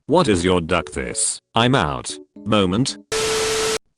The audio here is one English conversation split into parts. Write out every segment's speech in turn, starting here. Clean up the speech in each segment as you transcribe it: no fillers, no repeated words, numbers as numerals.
What is your duck this? I'm out. Moment.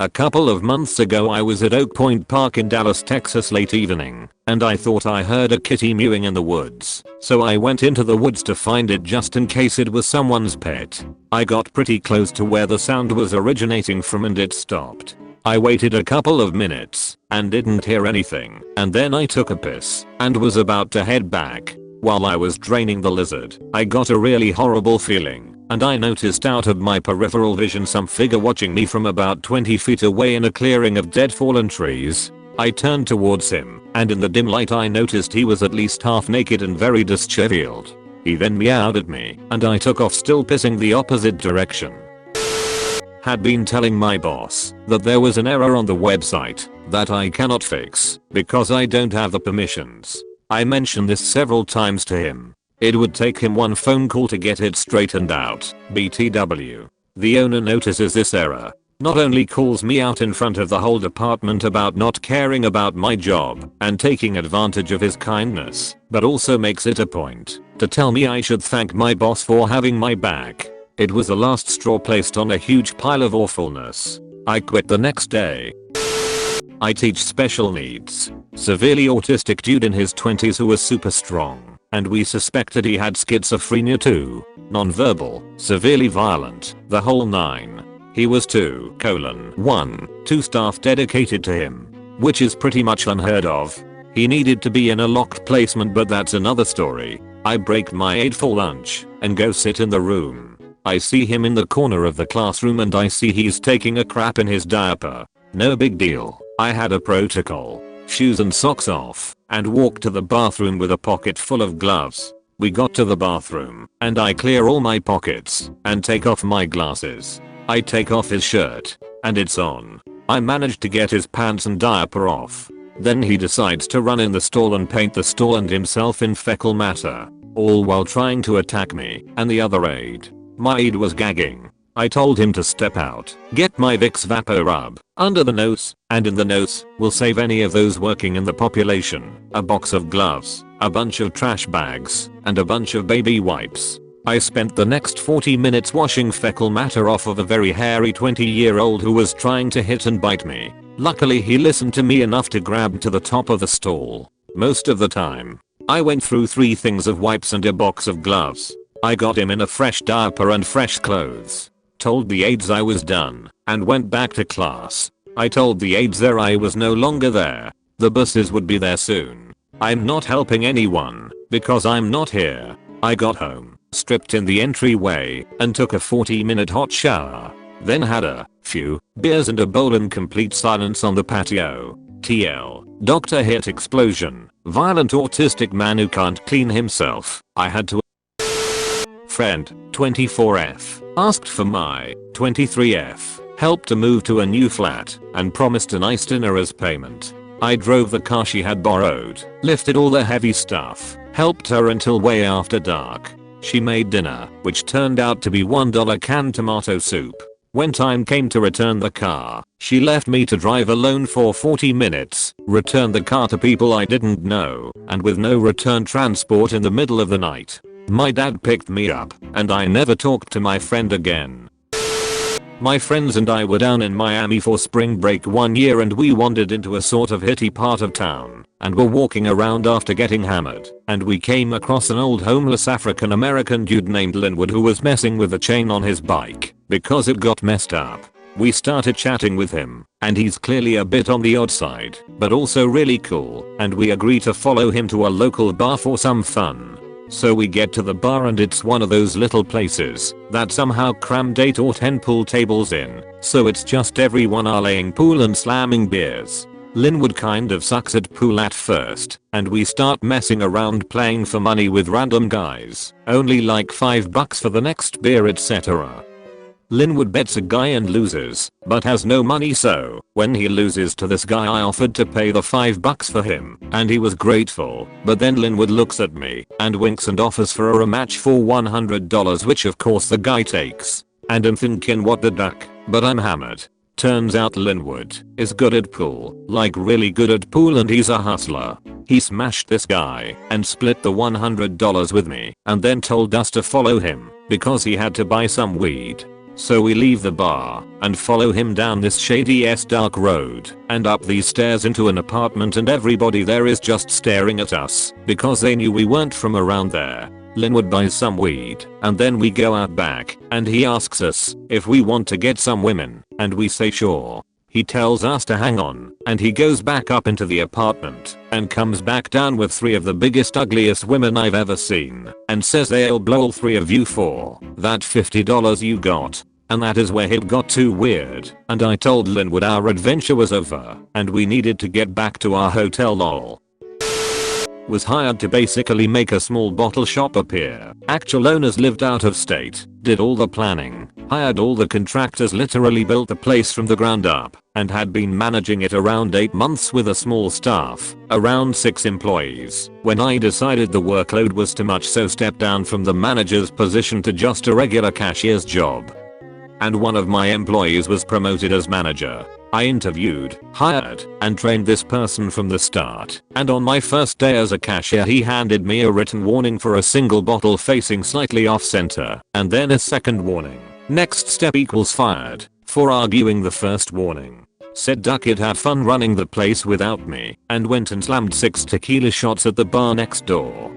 A couple of months ago I was at Oak Point Park in Dallas, Texas late evening, and I thought I heard a kitty mewing in the woods, so I went into the woods to find it just in case it was someone's pet. I got pretty close to where the sound was originating from and it stopped. I waited a couple of minutes and didn't hear anything, and then I took a piss and was about to head back. While I was draining the lizard, I got a really horrible feeling, and I noticed out of my peripheral vision some figure watching me from about 20 feet away in a clearing of dead fallen trees. I turned towards him, and in the dim light I noticed he was at least half naked and very disheveled. He then meowed at me, and I took off still pissing the opposite direction. Had been telling my boss that there was an error on the website that I cannot fix because I don't have the permissions. I mentioned this several times to him. It would take him one phone call to get it straightened out. BTW. The owner notices this error, not only calls me out in front of the whole department about not caring about my job and taking advantage of his kindness, but also makes it a point to tell me I should thank my boss for having my back. It was the last straw placed on a huge pile of awfulness. I quit the next day. I teach special needs. Severely autistic dude in his 20s who was super strong, and we suspected he had schizophrenia too. Non-verbal, severely violent, the whole nine. He was 2 staff dedicated to him, which is pretty much unheard of. He needed to be in a locked placement, but that's another story. I break my aid for lunch and go sit in the room. I see him in the corner of the classroom and I see he's taking a crap in his diaper. No big deal. I had a protocol. Shoes and socks off, and walk to the bathroom with a pocket full of gloves. We got to the bathroom, and I clear all my pockets, and take off my glasses. I take off his shirt, and it's on. I managed to get his pants and diaper off. Then he decides to run in the stall and paint the stall and himself in fecal matter, all while trying to attack me and the other aide. My aide was gagging. I told him to step out, get my Vicks Vapor Rub under the nose, and in the nose, will save any of those working in the population, a box of gloves, a bunch of trash bags, and a bunch of baby wipes. I spent the next 40 minutes washing fecal matter off of a very hairy 20-year-old who was trying to hit and bite me. Luckily he listened to me enough to grab to the top of the stall. Most of the time, I went through 3 things of wipes and a box of gloves. I got him in a fresh diaper and fresh clothes. Told the aides I was done, and went back to class. I told the aides there I was no longer there. The buses would be there soon. I'm not helping anyone, because I'm not here. I got home, stripped in the entryway, and took a 40-minute hot shower. Then had a few beers and a bowl in complete silence on the patio. TL. Doctor hit explosion. Violent autistic man who can't clean himself. I had to. Friend, 24F, asked for my 23F help to move to a new flat and promised a nice dinner as payment. I drove the car she had borrowed, lifted all the heavy stuff, helped her until way after dark. She made dinner, which turned out to be $1 canned tomato soup. When time came to return the car, she left me to drive alone for 40 minutes, return the car to people I didn't know, and with no return transport in the middle of the night. My dad picked me up, and I never talked to my friend again. My friends and I were down in Miami for spring break one year and we wandered into a sort of hippie part of town, and were walking around after getting hammered, and we came across an old homeless African American dude named Linwood who was messing with a chain on his bike, because it got messed up. We started chatting with him, and he's clearly a bit on the odd side, but also really cool, and we agree to follow him to a local bar for some fun. So we get to the bar and it's one of those little places that somehow crammed 8 or 10 pool tables in, so it's just everyone are laying pool and slamming beers. Linwood kind of sucks at pool at first, and we start messing around playing for money with random guys, only like $5 for the next beer etc. Linwood bets a guy and loses, but has no money, so when he loses to this guy I offered to pay the $5 for him, and he was grateful, but then Linwood looks at me and winks and offers for a rematch for $100, which of course the guy takes. And I'm thinking what the duck, but I'm hammered. Turns out Linwood is good at pool, like really good at pool, and he's a hustler. He smashed this guy and split the $100 with me and then told us to follow him because he had to buy some weed. So we leave the bar and follow him down this shady ass dark road and up these stairs into an apartment, and everybody there is just staring at us because they knew we weren't from around there. Linwood buys some weed and then we go out back and he asks us if we want to get some women and we say sure. He tells us to hang on and he goes back up into the apartment and comes back down with 3 of the biggest ugliest women I've ever seen and says they'll blow all 3 of you for that $50 you got. And that is where it got too weird and I told Linwood our adventure was over and we needed to get back to our hotel. Lol. Was hired to basically make a small bottle shop appear. Actual owners lived out of state, did all the planning, hired all the contractors, literally built the place from the ground up, and had been managing it around 8 months with a small staff, around 6 employees, when I decided the workload was too much, so stepped down from the manager's position to just a regular cashier's job. And one of my employees was promoted as manager. I interviewed, hired, and trained this person from the start, and on my first day as a cashier he handed me a written warning for a single bottle facing slightly off center, and then a second warning. Next step equals fired, for arguing the first warning. Said Duckett had fun running the place without me, and went and slammed 6 tequila shots at the bar next door.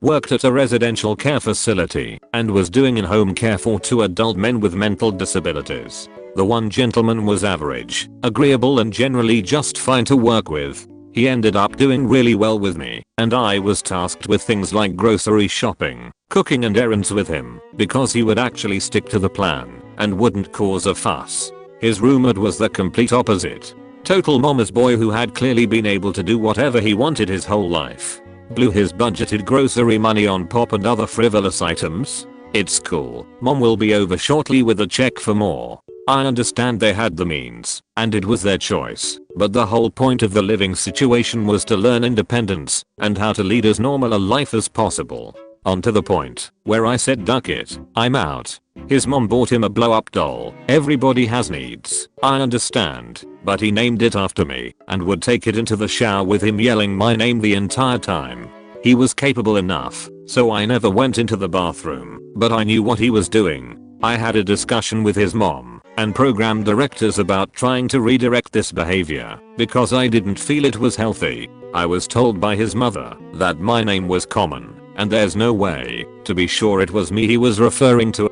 Worked at a residential care facility, and was doing in-home care for 2 adult men with mental disabilities. The one gentleman was average, agreeable, and generally just fine to work with. He ended up doing really well with me, and I was tasked with things like grocery shopping, cooking, and errands with him, because he would actually stick to the plan, and wouldn't cause a fuss. His roommate was the complete opposite. Total mama's boy who had clearly been able to do whatever he wanted his whole life. Blew his budgeted grocery money on pop and other frivolous items. It's cool, mom will be over shortly with a check for more. I understand they had the means, and it was their choice, but the whole point of the living situation was to learn independence, and how to lead as normal a life as possible. On to the point, where I said Duckett, I'm out. His mom bought him a blow-up doll. Everybody has needs, I understand, but he named it after me, and would take it into the shower with him yelling my name the entire time. He was capable enough, so I never went into the bathroom, but I knew what he was doing. I had a discussion with his mom and program directors about trying to redirect this behavior, because I didn't feel it was healthy. I was told by his mother that my name was common, and there's no way to be sure it was me he was referring to.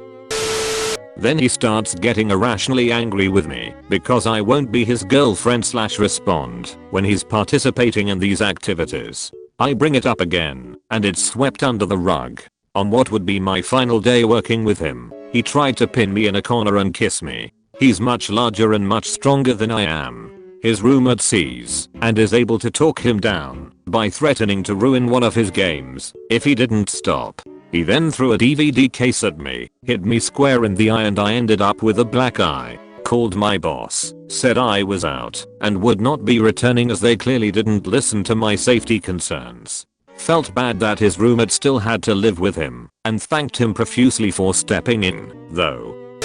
Then he starts getting irrationally angry with me because I won't be his girlfriend / respond when he's participating in these activities. I bring it up again, and it's swept under the rug. On what would be my final day working with him, he tried to pin me in a corner and kiss me. He's much larger and much stronger than I am. His roommate sees and is able to talk him down by threatening to ruin one of his games if he didn't stop. He then threw a DVD case at me, hit me square in the eye, and I ended up with a black eye. Called my boss, said I was out and would not be returning as they clearly didn't listen to my safety concerns. Felt bad that his roommate still had to live with him, and thanked him profusely for stepping in, though.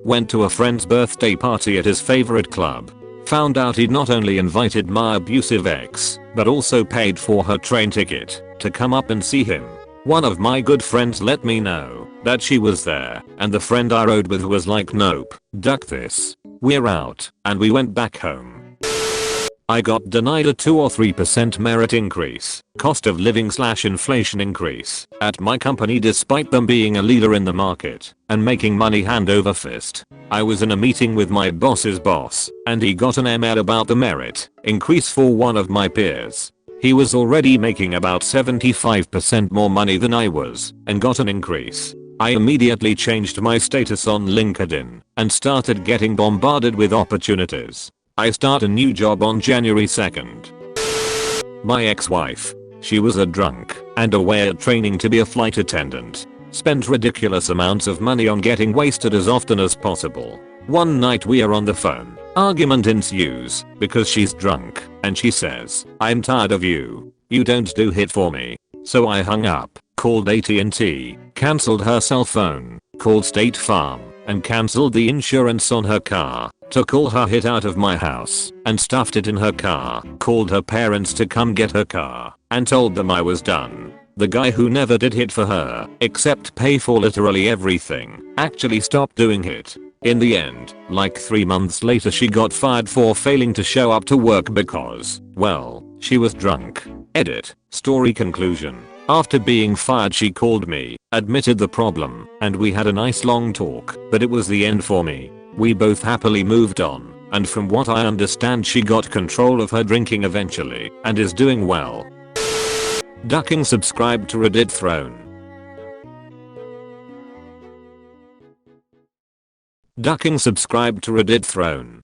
Went to a friend's birthday party at his favorite club. Found out he'd not only invited my abusive ex, but also paid for her train ticket to come up and see him. One of my good friends let me know that she was there, and the friend I rode with was like, nope, duck this. We're out, and we went back home. I got denied a 2 or 3% merit increase, cost of living / inflation increase at my company despite them being a leader in the market and making money hand over fist. I was in a meeting with my boss's boss, and he got an email about the merit increase for one of my peers. He was already making about 75% more money than I was and got an increase. I immediately changed my status on LinkedIn and started getting bombarded with opportunities. I start a new job on January 2nd. My ex-wife. She was a drunk and away at training to be a flight attendant. Spent ridiculous amounts of money on getting wasted as often as possible. One night we are on the phone. Argument ensues because she's drunk and she says, I'm tired of you. You don't do hit for me. So I hung up, called AT&T, cancelled her cell phone, called State Farm, and cancelled the insurance on her car. took all her hit out of my house and stuffed it in her car, called her parents to come get her car, and told them I was done. The guy who never did hit for her, except pay for literally everything, actually stopped doing it. In the end, like 3 months later she got fired for failing to show up to work because, well, she was drunk. Edit. Story conclusion. After being fired she called me, admitted the problem, and we had a nice long talk, but it was the end for me. We both happily moved on, and from what I understand she got control of her drinking eventually, and is doing well. Ducking. Subscribe to Reddit Throne. Ducking. Subscribe to Reddit Throne.